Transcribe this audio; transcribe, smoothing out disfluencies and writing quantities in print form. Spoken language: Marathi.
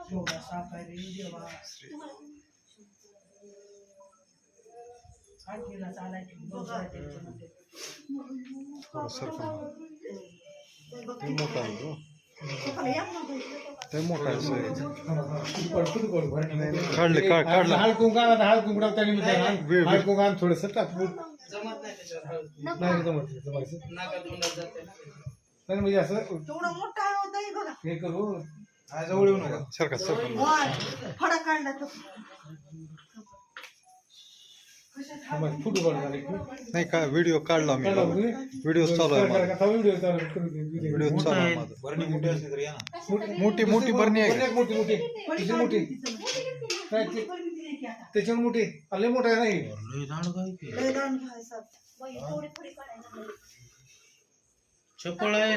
एवढा साखरे देवा आठवीला चालायची ते मोठा आहे तो ते मोठा आहे काढले काढलं हळकुंगान थोडस टाकून जमत नाही त्याच्यावर नाही जमायचं नाका तोंडात जाते ना नाही म्हणजे असं तेवढा मोठा होता बघा हे करू जवळ येऊ नका सरका सरका फडा काढला तो फुटू झाले नाही का व्हिडिओ काढला मी व्हिडिओ चालू आहे माझा. व्हिडिओ चालू आहे माझा. मोठी मोठी बरणी आहे का? मोठी मोठी किती मोठी त्याच्यावर मोठी आले मोठा आहे नाही चपळ आहे